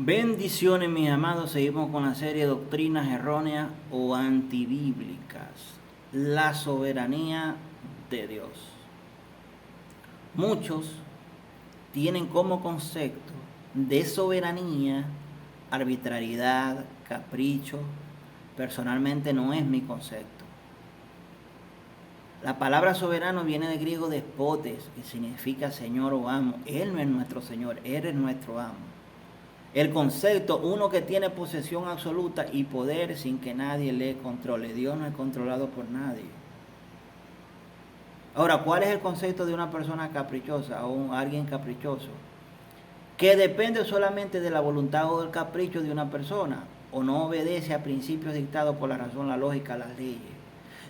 Bendiciones, mis amados. Seguimos con la serie Doctrinas Erróneas o Antibíblicas. La soberanía de Dios. Muchos tienen como concepto de soberanía arbitrariedad, capricho. Personalmente no es mi concepto. La palabra soberano viene del griego despotes, que significa señor o amo. Él no es nuestro señor, Él es nuestro amo. El concepto, uno que tiene posesión absoluta y poder sin que nadie le controle. Dios no es controlado por nadie. Ahora, ¿cuál es el concepto de una persona caprichosa o alguien caprichoso? Que depende solamente de la voluntad o del capricho de una persona, o no obedece a principios dictados por la razón, la lógica, las leyes.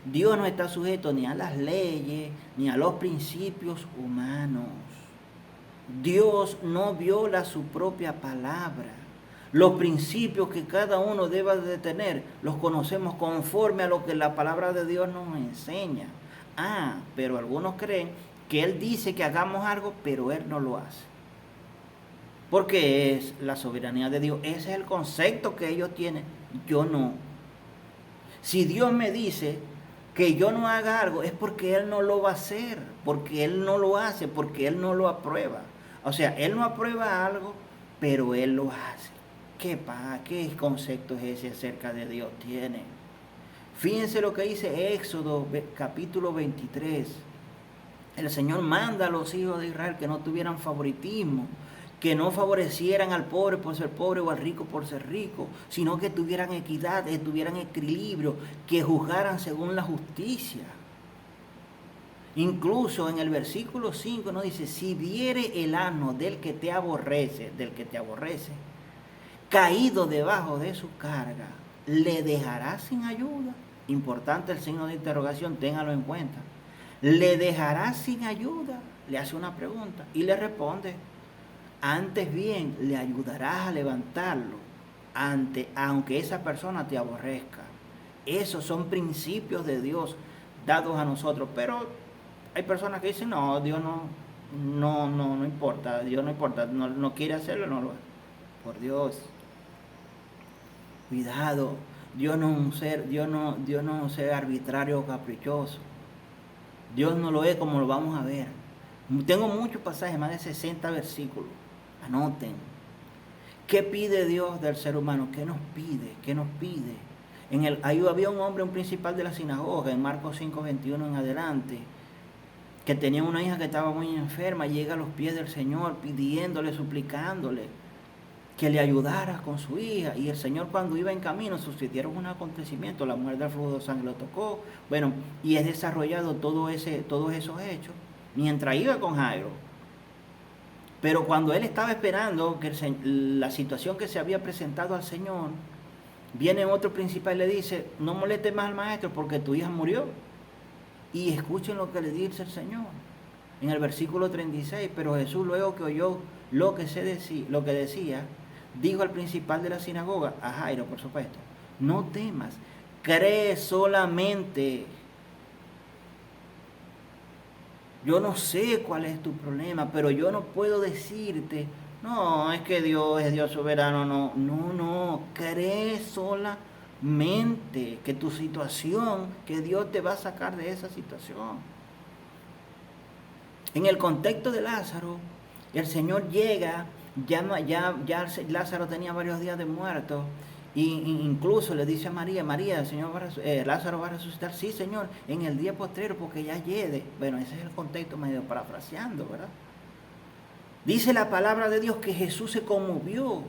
Dios no está sujeto ni a las leyes, ni a los principios humanos. Dios no viola su propia palabra. Los principios que cada uno deba de tener los conocemos conforme a lo que la palabra de Dios nos enseña. Pero algunos creen que Él dice que hagamos algo, pero Él no lo hace. Porque es la soberanía de Dios. Ese es el concepto que ellos tienen. Yo no. Si Dios me dice que yo no haga algo, es porque Él no lo va a hacer, porque Él no lo hace, porque Él no lo aprueba. O sea, Él no aprueba algo, pero Él lo hace. ¿Qué concepto es ese acerca de Dios tiene? Fíjense lo que dice Éxodo capítulo 23. El Señor manda a los hijos de Israel que no tuvieran favoritismo, que no favorecieran al pobre por ser pobre o al rico por ser rico, sino que tuvieran equidad, tuvieran equilibrio, que juzgaran según la justicia. Incluso en el versículo 5 nos dice, si viere el asno del que te aborrece, caído debajo de su carga, ¿le dejarás sin ayuda? Importante el signo de interrogación, téngalo en cuenta. ¿Le dejarás sin ayuda? Le hace una pregunta y le responde, antes bien le ayudarás a levantarlo, aunque esa persona te aborrezca. Esos son principios de Dios dados a nosotros, pero hay personas que dicen, no, Dios no importa, Dios no importa, no quiere hacerlo, no lo hace. Por Dios, cuidado, Dios no es un ser arbitrario o caprichoso. Dios no lo es, como lo vamos a ver. Tengo muchos pasajes, más de 60 versículos. Anoten. ¿Qué pide Dios del ser humano? ¿Qué nos pide? ¿Qué nos pide? Ahí había un hombre, un principal de la sinagoga, en Marcos 5:21 en adelante, que tenía una hija que estaba muy enferma, llega a los pies del Señor pidiéndole, suplicándole que le ayudara con su hija. Y el Señor, cuando iba en camino, sucedieron un acontecimiento, la mujer del flujo de sangre lo tocó. Bueno, y es desarrollado todos esos hechos mientras iba con Jairo. Pero cuando él estaba esperando que la situación que se había presentado al Señor, viene otro principal y le dice, no moleste más al maestro porque tu hija murió. Y escuchen lo que le dice el Señor. En el versículo 36, pero Jesús, luego que oyó lo que decía, dijo al principal de la sinagoga, a Jairo por supuesto, no temas, cree solamente. Yo no sé cuál es tu problema, pero yo no puedo decirte, no, es que Dios es Dios soberano, no, cree solamente que tu situación, que Dios te va a sacar de esa situación. En el contexto de Lázaro, el Señor llega, ya Lázaro tenía varios días de muerto, y incluso le dice a María, el Señor Lázaro va a resucitar, sí Señor, en el día postrero porque ya llegue. Bueno, ese es el contexto medio parafraseando, ¿verdad? Dice la palabra de Dios que Jesús se conmovió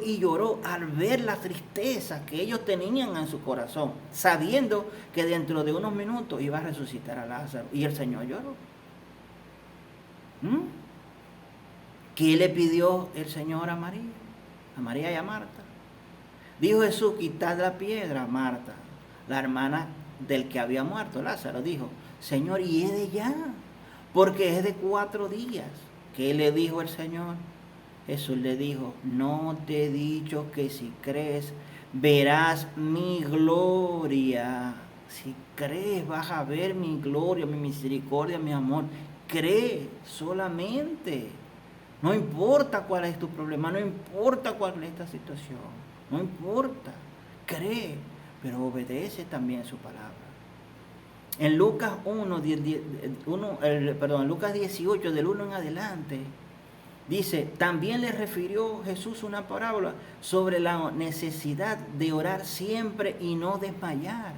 y lloró al ver la tristeza que ellos tenían en su corazón, sabiendo que dentro de unos minutos iba a resucitar a Lázaro, y el Señor lloró. ¿Qué le pidió el Señor a María? A María y a Marta. Dijo Jesús, quitad la piedra. Marta, la hermana del que había muerto, Lázaro, dijo, Señor, y es de ya, porque es de 4 días. ¿Qué le dijo el Señor? Jesús le dijo, no te he dicho que si crees verás mi gloria. Si crees vas a ver mi gloria, mi misericordia, mi amor. Cree solamente. No importa cuál es tu problema, no importa cuál es esta situación, no importa. Cree, pero obedece también su palabra. En Lucas 18, del 1 en adelante, dice, también le refirió Jesús una parábola sobre la necesidad de orar siempre y no desmayar.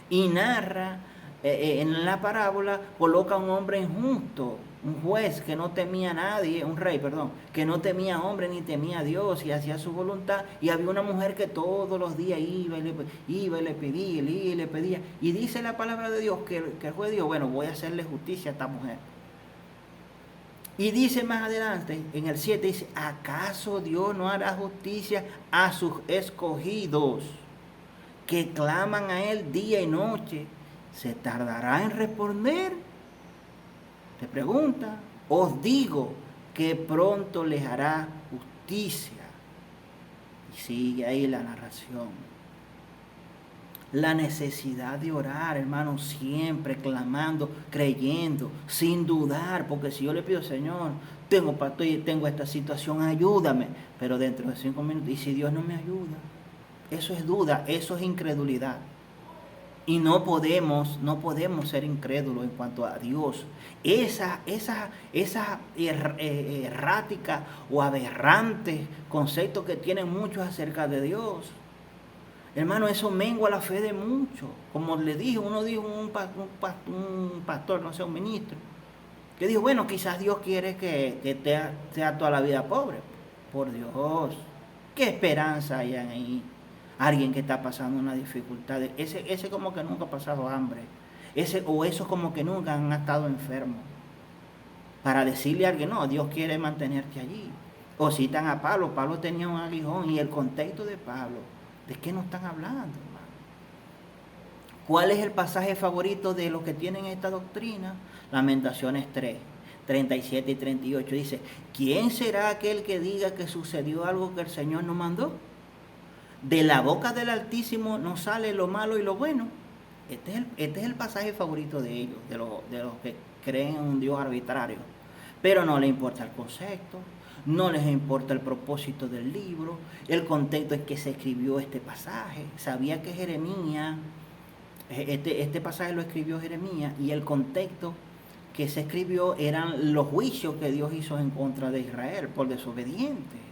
Y narra, en la parábola, coloca a un hombre injusto, un juez que no temía a nadie, un rey, perdón, que no temía a hombre ni temía a Dios y hacía su voluntad. Y había una mujer que todos los días iba y le pedía. Y dice la palabra de Dios que el juez dijo, bueno, voy a hacerle justicia a esta mujer. Y dice más adelante, en el 7, dice, ¿acaso Dios no hará justicia a sus escogidos que claman a Él día y noche? ¿Se tardará en responder? Te pregunta. Os digo que pronto les hará justicia. Y sigue ahí la narración. La necesidad de orar, hermano, siempre clamando, creyendo, sin dudar, porque si yo le pido, Señor, tengo esta situación, ayúdame, pero dentro de 5 minutos, ¿y si Dios no me ayuda? Eso es duda, eso es incredulidad. Y no podemos ser incrédulos en cuanto a Dios. Esa errática o aberrante concepto que tienen muchos acerca de Dios. Hermano, eso mengua la fe de muchos. Como le dije, un pastor, no sé, un ministro, que dijo, bueno, quizás Dios quiere que sea toda la vida pobre. Por Dios, ¿qué esperanza hay ahí? Alguien que está pasando una dificultad, ese como que nunca ha pasado hambre, esos como que nunca han estado enfermos, para decirle a alguien, no, Dios quiere mantenerte allí. O citan a Pablo tenía un aguijón, y el contexto de Pablo, ¿de qué nos están hablando, hermano? ¿Cuál es el pasaje favorito de los que tienen esta doctrina? Lamentaciones 3, 37 y 38, dice, ¿quién será aquel que diga que sucedió algo que el Señor no mandó? De la boca del Altísimo no sale lo malo y lo bueno. Este es el pasaje favorito de ellos, de los que creen en un Dios arbitrario. Pero no les importa el concepto, no les importa el propósito del libro, el contexto en que se escribió este pasaje. Sabía que Jeremías, este pasaje lo escribió Jeremías, y el contexto que se escribió eran los juicios que Dios hizo en contra de Israel por desobediente.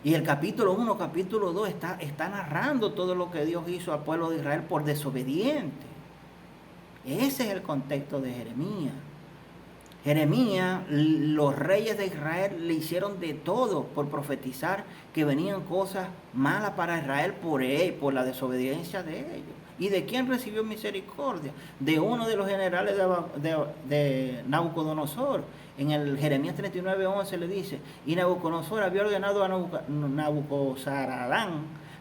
Y el capítulo 1, capítulo 2 está narrando todo lo que Dios hizo al pueblo de Israel por desobediente. Ese es el contexto de Jeremías. Jeremías, los reyes de Israel le hicieron de todo por profetizar que venían cosas malas para Israel por la desobediencia de ellos. ¿Y de quién recibió misericordia? De uno de los generales de Nabucodonosor. En el Jeremías 39:11 le dice, y Nabucodonosor había ordenado a Nabucodonosor,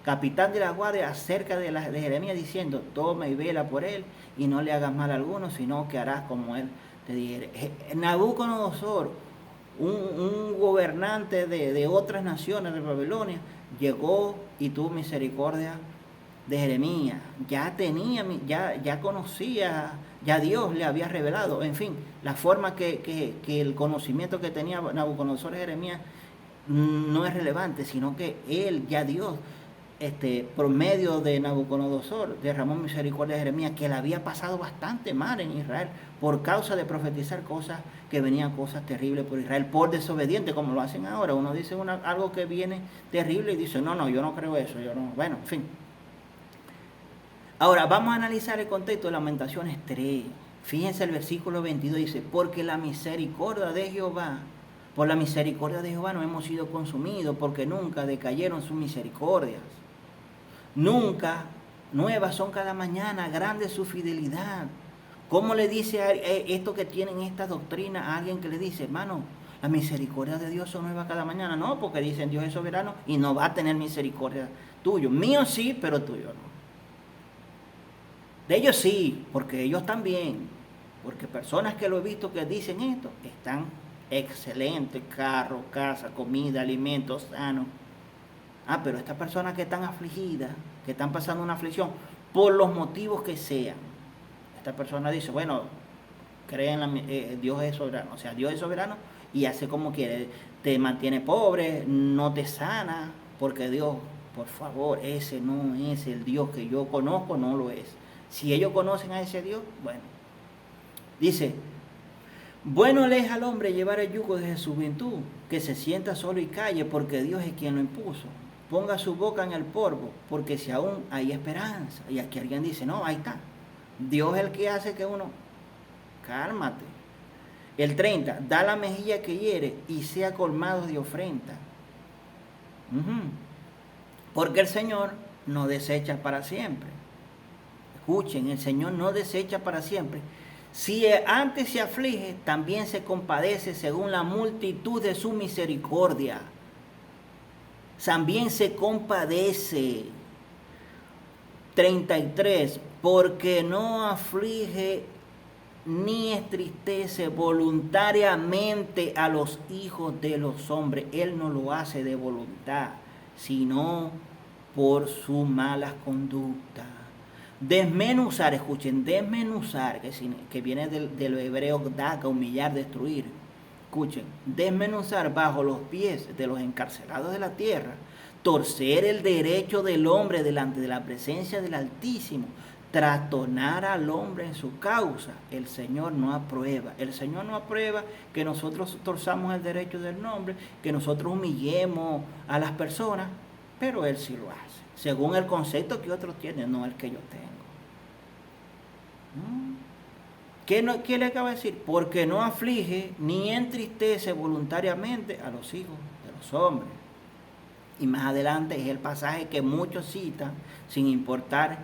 capitán de la guardia, acerca de Jeremías, diciendo, toma y vela por él, y no le hagas mal a alguno, sino que harás como él te dijere. Nabucodonosor, un gobernante de otras naciones de Babilonia, llegó y tuvo misericordia de Jeremías. Ya conocía, ya Dios le había revelado, en fin, la forma que el conocimiento que tenía Nabucodonosor de Jeremías no es relevante, sino que ya Dios, por medio de Nabucodonosor, derramó misericordia de Jeremías, que le había pasado bastante mal en Israel por causa de profetizar cosas terribles por Israel, por desobediente, como lo hacen ahora. Uno dice algo que viene terrible y dice, no, yo no creo eso, bueno, en fin. Ahora, vamos a analizar el contexto de Lamentaciones 3. Fíjense el versículo 22, dice, porque por la misericordia de Jehová no hemos sido consumidos, porque nunca decayeron sus misericordias. Nunca, nuevas son cada mañana, grande es su fidelidad. ¿Cómo le dice a esto que tienen esta doctrina a alguien que le dice, hermano, la misericordia de Dios son nuevas cada mañana? No, porque dicen Dios es soberano y no va a tener misericordia tuyo. Mío sí, pero tuyo no. De ellos sí, porque ellos también, porque personas que lo he visto que dicen esto, están excelentes, carro, casa, comida, alimentos sanos. Pero estas personas que están afligidas, que están pasando una aflicción, por los motivos que sean, esta persona dice, bueno, creen Dios es soberano, o sea, Dios es soberano y hace como quiere, te mantiene pobre, no te sana, porque Dios, por favor, ese no es el Dios que yo conozco, no lo es. Si ellos conocen a ese Dios, bueno. Dice, bueno le es al hombre llevar el yugo desde su juventud, que se sienta solo y calle, porque Dios es quien lo impuso. Ponga su boca en el polvo, porque si aún hay esperanza. Y aquí alguien dice, no, ahí está. Dios es el que hace que uno, cálmate. El 30, da la mejilla que hiere y sea colmado de ofrenda. Porque el Señor no desecha para siempre. Escuchen, el Señor no desecha para siempre. Si antes se aflige, también se compadece según la multitud de su misericordia. También se compadece. 33, porque no aflige ni entristece voluntariamente a los hijos de los hombres. Él no lo hace de voluntad, sino por su malas conductas. Desmenuzar, escuchen, desmenuzar, que viene del hebreo daga, humillar, destruir. Escuchen, desmenuzar bajo los pies de los encarcelados de la tierra, torcer el derecho del hombre delante de la presencia del Altísimo, trastornar al hombre en su causa. El Señor no aprueba. El Señor no aprueba que nosotros torzamos el derecho del hombre, que nosotros humillemos a las personas, pero Él sí lo hace, según el concepto que otros tienen, no el que yo tengo. ¿Qué le acaba de decir? Porque no aflige ni entristece voluntariamente a los hijos de los hombres. Y más adelante es el pasaje que muchos citan, sin importar.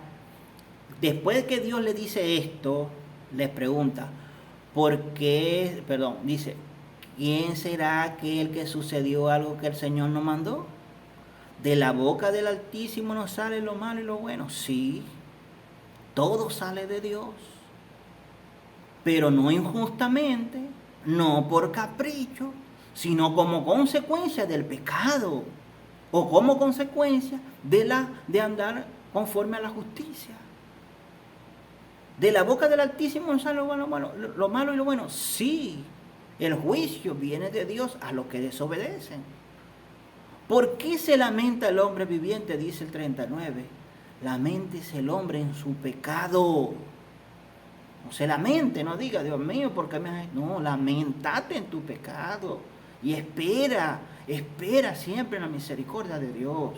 Después de que Dios le dice esto, les pregunta, ¿por qué? Perdón, dice, ¿quién será aquel que sucedió algo que el Señor no mandó? ¿De la boca del Altísimo no sale lo malo y lo bueno? Sí, todo sale de Dios, pero no injustamente, no por capricho, sino como consecuencia del pecado o como consecuencia de andar conforme a la justicia. De la boca del Altísimo no sale lo malo y lo bueno. Sí, el juicio viene de Dios a los que desobedecen. ¿Por qué se lamenta el hombre viviente? Dice el 39. Laméntese el hombre en su pecado. No se lamente, no diga, Dios mío, ¿por qué me has...? No, lamentate en tu pecado. Y espera siempre en la misericordia de Dios.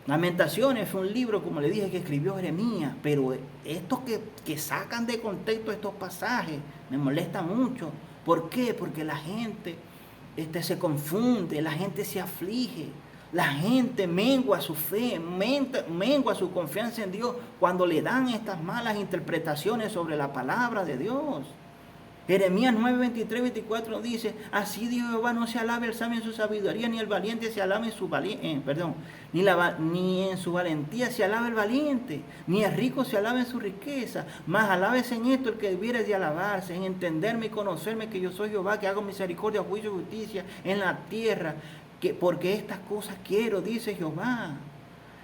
Lamentaciones fue un libro, como le dije, que escribió Jeremías, pero estos que sacan de contexto estos pasajes me molesta mucho. ¿Por qué? Porque la gente se confunde, la gente se aflige, la gente mengua su fe, mengua su confianza en Dios cuando le dan estas malas interpretaciones sobre la palabra de Dios. Jeremías 9, 23, 24 dice, así dijo Jehová, no se alabe el sabio en su sabiduría, ni el valiente se alabe en su ni en su valentía se alabe el valiente, ni el rico se alabe en su riqueza, mas alábese en esto el que debiera de alabarse, en entenderme y conocerme que yo soy Jehová, que hago misericordia, juicio y justicia en la tierra, porque estas cosas quiero, dice Jehová.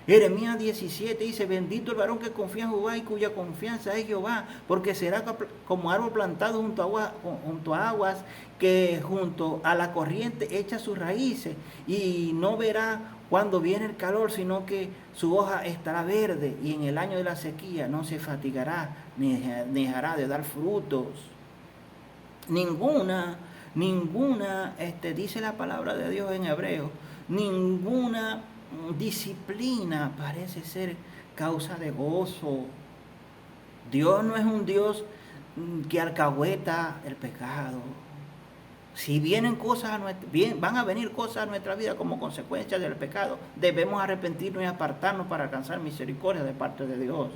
Jeremías 17 dice, bendito el varón que confía en Jehová y cuya confianza es Jehová, porque será como árbol plantado junto a aguas, que junto a la corriente echa sus raíces, y no verá cuando viene el calor, sino que su hoja estará verde, y en el año de la sequía no se fatigará, ni dejará de dar frutos. Ninguna, dice la palabra de Dios en Hebreo, ninguna disciplina parece ser causa de gozo. Dios no es un Dios que alcahueta el pecado. Si vienen cosas van a venir cosas a nuestra vida como consecuencia del pecado, debemos arrepentirnos y apartarnos para alcanzar misericordia de parte de Dios.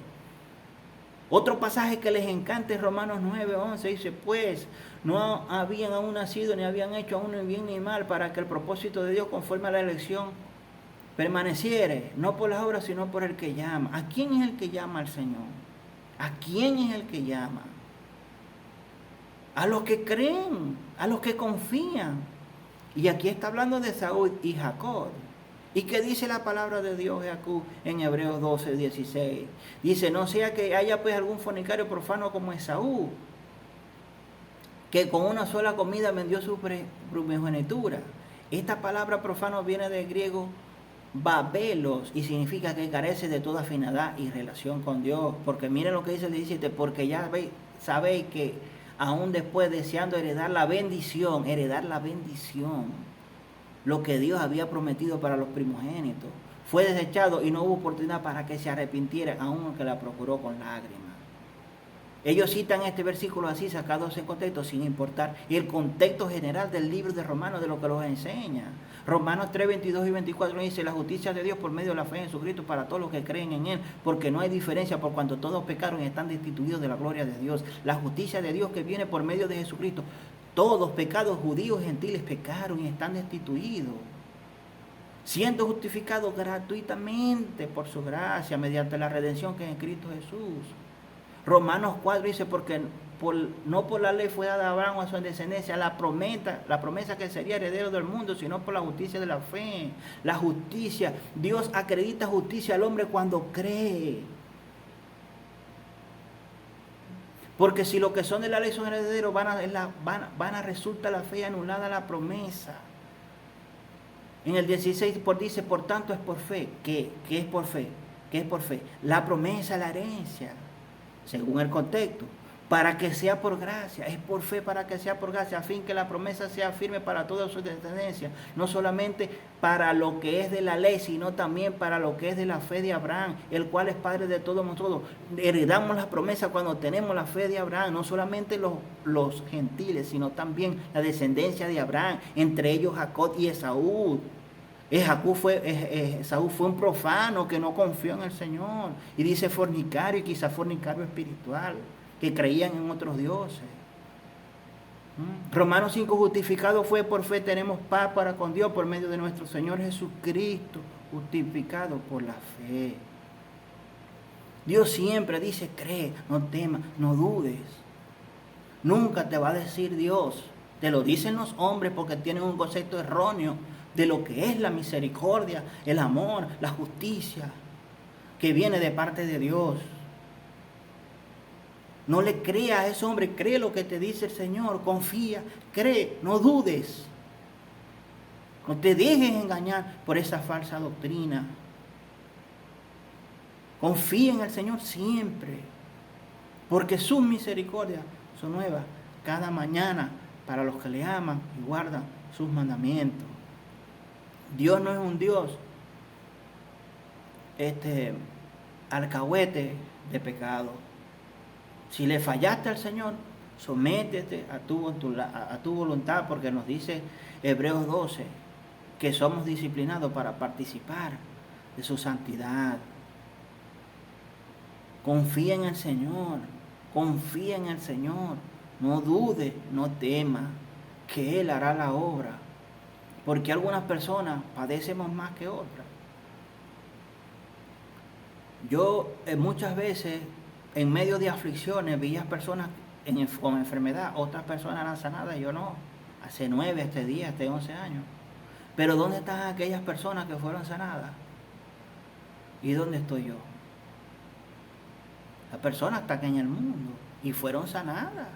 Otro pasaje que les encanta es Romanos 9, 11, dice, pues no habían aún nacido ni habían hecho aún ni bien ni mal, para que el propósito de Dios conforme a la elección permaneciere, no por las obras, sino por el que llama. ¿A quién es el que llama al Señor? ¿A quién es el que llama? A los que creen, a los que confían. Y aquí está hablando de Saúl y Jacob. ¿Y qué dice la palabra de Dios en Hebreos 12, 16? Dice, no sea que haya pues algún fornicario profano como Esaú, que con una sola comida vendió su primogenitura. Esta palabra profano viene del griego babelos y significa que carece de toda afinidad y relación con Dios. Porque miren lo que dice el 17, porque ya sabéis que aún después deseando heredar la bendición, lo que Dios había prometido para los primogénitos, fue desechado y no hubo oportunidad para que se arrepintieran, aunque la procuró con lágrimas. Ellos citan este versículo así, sacados en contexto, sin importar el contexto general del libro de Romanos, de lo que los enseña. Romanos 3, 22 y 24 dice, la justicia de Dios por medio de la fe en Jesucristo para todos los que creen en Él, porque no hay diferencia por cuanto todos pecaron y están destituidos de la gloria de Dios. La justicia de Dios que viene por medio de Jesucristo. Todos pecados, judíos, gentiles, pecaron y están destituidos, siendo justificados gratuitamente por su gracia, mediante la redención que es en Cristo Jesús. Romanos 4 dice, porque no por la ley fue dada a Abraham o a su descendencia la promesa que sería heredero del mundo, sino por la justicia de la fe. La justicia, Dios acredita justicia al hombre cuando cree. Porque si los que son de la ley son herederos, van a resultar la fe anulada la promesa. En el 16 dice, por tanto es por fe. ¿Qué es por fe? ¿Qué es por fe? La promesa, la herencia, según el contexto, para que sea por gracia, es por fe para que sea por gracia, a fin que la promesa sea firme para toda su descendencia, no solamente para lo que es de la ley, sino también para lo que es de la fe de Abraham, el cual es padre de todos nosotros. Heredamos la promesa cuando tenemos la fe de Abraham, no solamente los gentiles, sino también la descendencia de Abraham, entre ellos Jacob y Esaú. Esaú fue un profano que no confió en el Señor, y dice fornicario, y quizás fornicario espiritual, que creían en otros dioses. Romanos 5, justificado fue por fe, tenemos paz para con Dios por medio de nuestro Señor Jesucristo, justificado por la fe. Dios siempre dice, cree, no temas, no dudes. Nunca te va a decir Dios, te lo dicen los hombres porque tienen un concepto erróneo de lo que es la misericordia, el amor, la justicia, que viene de parte de Dios. No le creas a ese hombre, cree lo que te dice el Señor, confía, cree, no dudes. No te dejes engañar por esa falsa doctrina. Confía en el Señor siempre, porque sus misericordias son nuevas cada mañana para los que le aman y guardan sus mandamientos. Dios no es un Dios alcahuete de pecado. Si le fallaste al Señor, sométete a tu voluntad, porque nos dice Hebreos 12 que somos disciplinados para participar de su santidad. Confía en el Señor, confía en el Señor, no dudes, no temas, que Él hará la obra, porque algunas personas padecemos más que otras. Yo muchas veces, en medio de aflicciones, veía personas con enfermedad, otras personas eran sanadas, yo no, hace 9, hasta 10, hasta 11 años. Pero ¿dónde están aquellas personas que fueron sanadas? ¿Y dónde estoy yo? Las personas están en el mundo y fueron sanadas.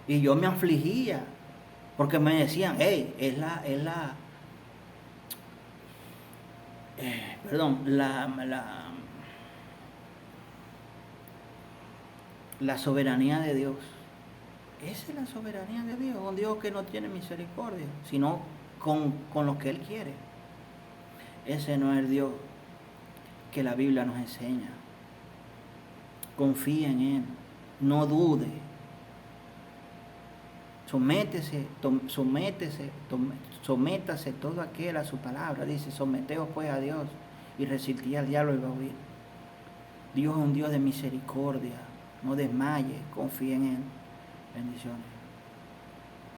Y yo me afligía, porque me decían, hey, la soberanía de Dios. Esa es la soberanía de Dios, un Dios que no tiene misericordia, sino con lo que Él quiere. Ese no es el Dios que la Biblia nos enseña. Confía en Él, no dude. Sométase todo aquel a su palabra. Dice, someteos pues a Dios y resistid al diablo y va a huir. Dios es un Dios de misericordia. No desmaye, confía en Él. Bendiciones.